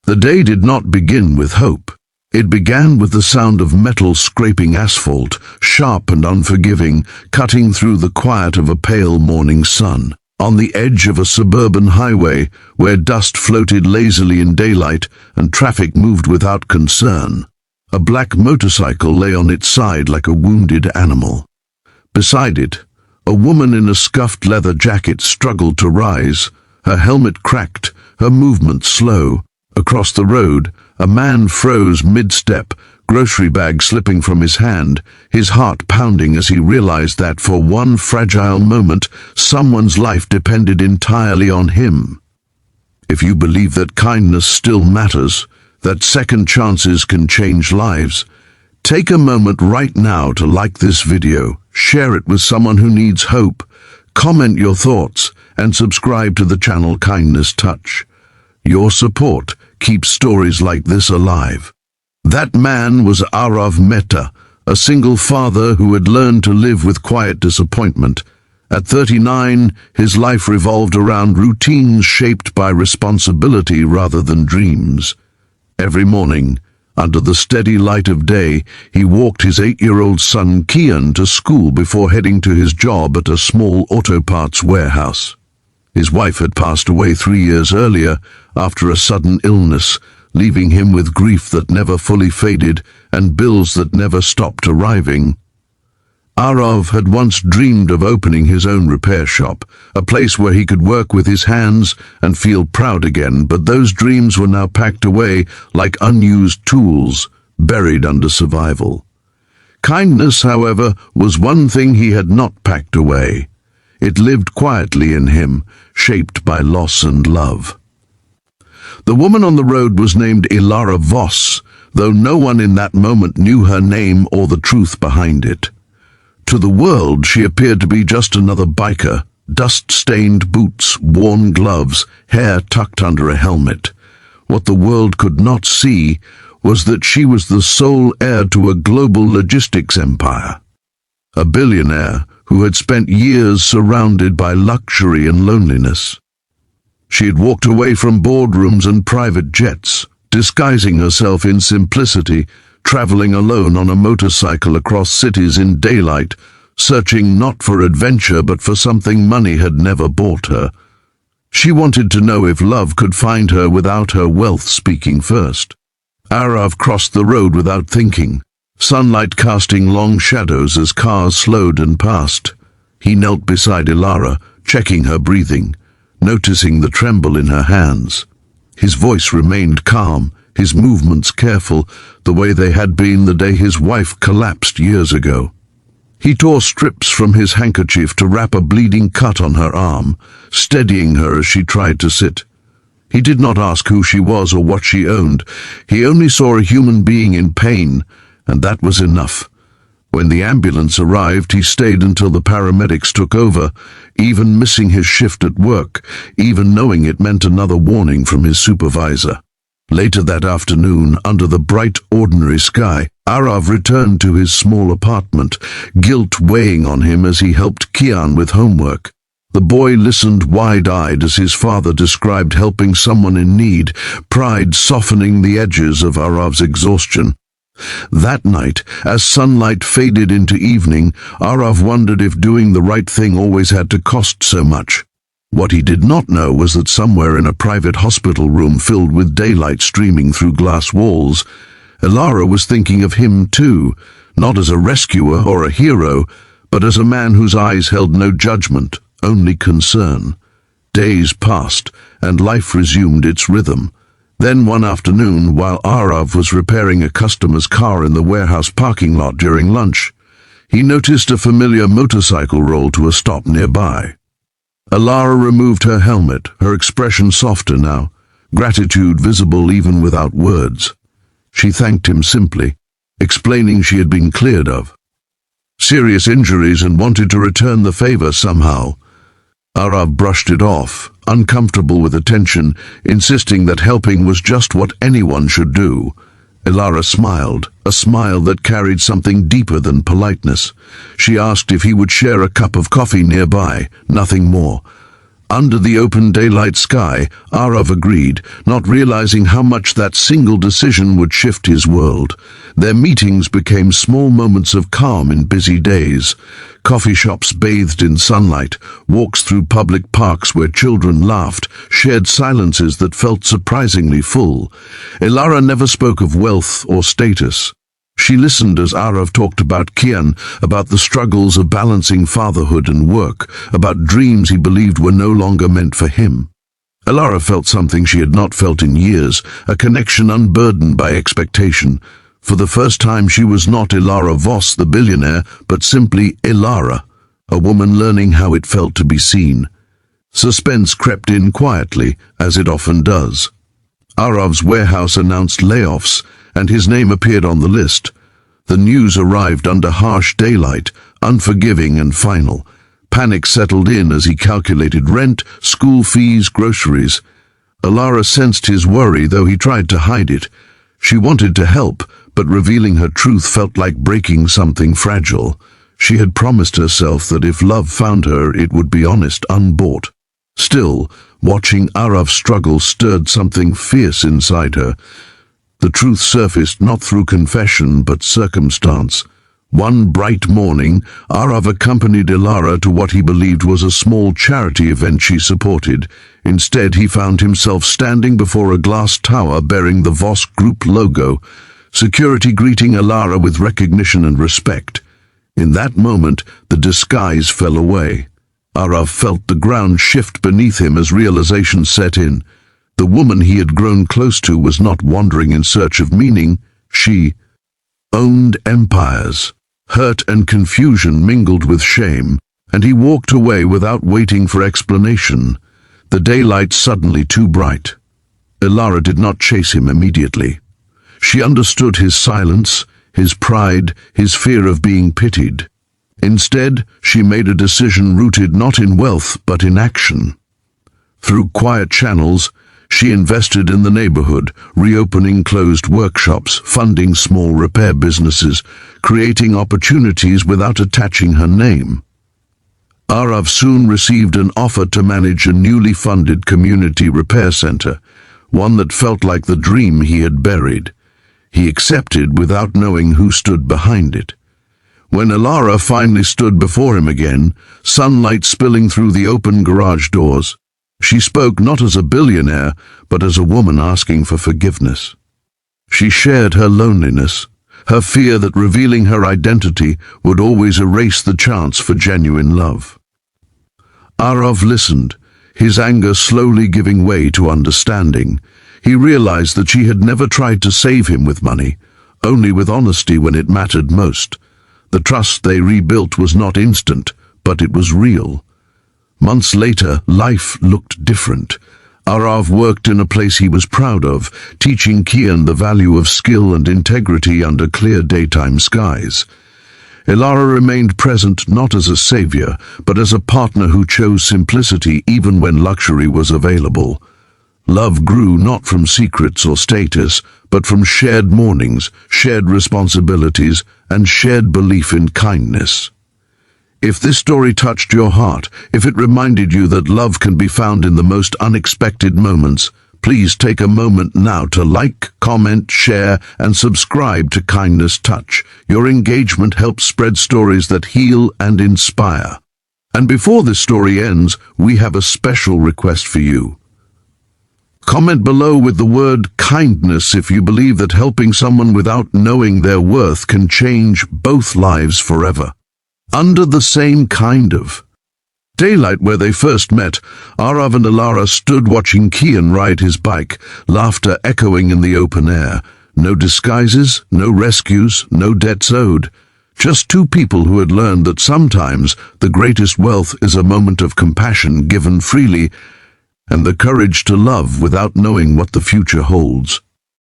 The day did not begin with hope. It began with the sound of metal scraping asphalt, sharp and unforgiving, cutting through the quiet of a pale morning sun. On the edge of a suburban highway, where dust floated lazily in daylight and traffic moved without concern, a black motorcycle lay on its side like a wounded animal. Beside it, a woman in a scuffed leather jacket struggled to rise, her helmet cracked, her movement slow. Across the road, a man froze mid-step, grocery bag slipping from his hand, his heart pounding as he realized that for one fragile moment, someone's life depended entirely on him. If you believe that kindness still matters, that second chances can change lives, take a moment right now to like this video, share it with someone who needs hope, comment your thoughts, and subscribe to the channel Kindness Touch. Your support keeps stories like this alive. That man was Arav Mehta, a single father who had learned to live with quiet disappointment. At 39, his life revolved around routines shaped by responsibility rather than dreams. Every morning, under the steady light of day, he walked his 8-year-old son Kian to school before heading to his job at a small auto parts warehouse. His wife had passed away 3 years earlier after a sudden illness, leaving him with grief that never fully faded and bills that never stopped arriving. Arav had once dreamed of opening his own repair shop, a place where he could work with his hands and feel proud again, but those dreams were now packed away like unused tools, buried under survival. Kindness, however, was one thing he had not packed away. It lived quietly in him, shaped by loss and love. The woman on the road was named Ilara Voss, though no one in that moment knew her name or the truth behind it. To the world, she appeared to be just another biker, dust-stained boots, worn gloves, hair tucked under a helmet. What the world could not see was that she was the sole heir to a global logistics empire. A billionaire who had spent years surrounded by luxury and loneliness. She had walked away from boardrooms and private jets, disguising herself in simplicity, traveling alone on a motorcycle across cities in daylight, searching not for adventure but for something money had never bought her. She wanted to know if love could find her without her wealth speaking first. Arav crossed the road without thinking, sunlight casting long shadows as cars slowed and passed. He knelt beside Ilara, checking her breathing, noticing the tremble in her hands. His voice remained calm, his movements careful, the way they had been the day his wife collapsed years ago. He tore strips from his handkerchief to wrap a bleeding cut on her arm, steadying her as she tried to sit. He did not ask who she was or what she owned. He only saw a human being in pain, and that was enough. When the ambulance arrived, he stayed until the paramedics took over, even missing his shift at work, even knowing it meant another warning from his supervisor. Later that afternoon, under the bright, ordinary sky, Arav returned to his small apartment, guilt weighing on him as he helped Kian with homework. The boy listened wide-eyed as his father described helping someone in need, pride softening the edges of Arav's exhaustion. That night, as sunlight faded into evening, Arav wondered if doing the right thing always had to cost so much. What he did not know was that somewhere in a private hospital room filled with daylight streaming through glass walls, Ilara was thinking of him too, not as a rescuer or a hero, but as a man whose eyes held no judgment, only concern. Days passed, and life resumed its rhythm. Then one afternoon, while Arav was repairing a customer's car in the warehouse parking lot during lunch, he noticed a familiar motorcycle roll to a stop nearby. Ilara removed her helmet, her expression softer now, gratitude visible even without words. She thanked him simply, explaining she had been cleared of serious injuries and wanted to return the favor somehow. Arav brushed it off, uncomfortable with attention, insisting that helping was just what anyone should do. Ilara smiled, a smile that carried something deeper than politeness. She asked if he would share a cup of coffee nearby, nothing more. Under the open daylight sky, Arav agreed, not realizing how much that single decision would shift his world. Their meetings became small moments of calm in busy days. Coffee shops bathed in sunlight, walks through public parks where children laughed, shared silences that felt surprisingly full. Ilara never spoke of wealth or status. She listened as Arav talked about Kian, about the struggles of balancing fatherhood and work, about dreams he believed were no longer meant for him. Ilara felt something she had not felt in years, a connection unburdened by expectation. For the first time she was not Ilara Voss, the billionaire, but simply Ilara, a woman learning how it felt to be seen. Suspense crept in quietly, as it often does. Arav's warehouse announced layoffs, and his name appeared on the list. The news arrived under harsh daylight, unforgiving and final. Panic settled in as he calculated rent, school fees, groceries. Ilara sensed his worry, though he tried to hide it. She wanted to help, but revealing her truth felt like breaking something fragile. She had promised herself that if love found her, it would be honest, unbought. Still, watching Arav struggle stirred something fierce inside her. The truth surfaced not through confession but circumstance. One bright morning, Arav accompanied Ilara to what he believed was a small charity event she supported. Instead, he found himself standing before a glass tower bearing the Voss Group logo, security greeting Ilara with recognition and respect. In that moment, the disguise fell away. Arav felt the ground shift beneath him as realization set in. The woman he had grown close to was not wandering in search of meaning. She owned empires. Hurt and confusion mingled with shame, and he walked away without waiting for explanation. The daylight suddenly too bright. Ilara did not chase him immediately. She understood his silence, his pride, his fear of being pitied. Instead, she made a decision rooted not in wealth but in action. Through quiet channels, she invested in the neighborhood, reopening closed workshops, funding small repair businesses, creating opportunities without attaching her name. Arav soon received an offer to manage a newly funded community repair center, one that felt like the dream he had buried. He accepted without knowing who stood behind it. When Ilara finally stood before him again, sunlight spilling through the open garage doors, she spoke not as a billionaire, but as a woman asking for forgiveness. She shared her loneliness, her fear that revealing her identity would always erase the chance for genuine love. Arav listened, his anger slowly giving way to understanding. He realized that she had never tried to save him with money, only with honesty when it mattered most. The trust they rebuilt was not instant, but it was real. Months later, life looked different. Arav worked in a place he was proud of, teaching Kian the value of skill and integrity under clear daytime skies. Ilara remained present not as a savior, but as a partner who chose simplicity even when luxury was available. Love grew not from secrets or status, but from shared mornings, shared responsibilities, and shared belief in kindness. If this story touched your heart, if it reminded you that love can be found in the most unexpected moments, please take a moment now to like, comment, share, and subscribe to Kindness Touch. Your engagement helps spread stories that heal and inspire. And before this story ends, we have a special request for you. Comment below with the word kindness if you believe that helping someone without knowing their worth can change both lives forever. Under the same kind of daylight where they first met, Arav and Ilara stood watching Kian ride his bike, laughter echoing in the open air. No disguises, no rescues, no debts owed. Just two people who had learned that sometimes the greatest wealth is a moment of compassion given freely, and the courage to love without knowing what the future holds.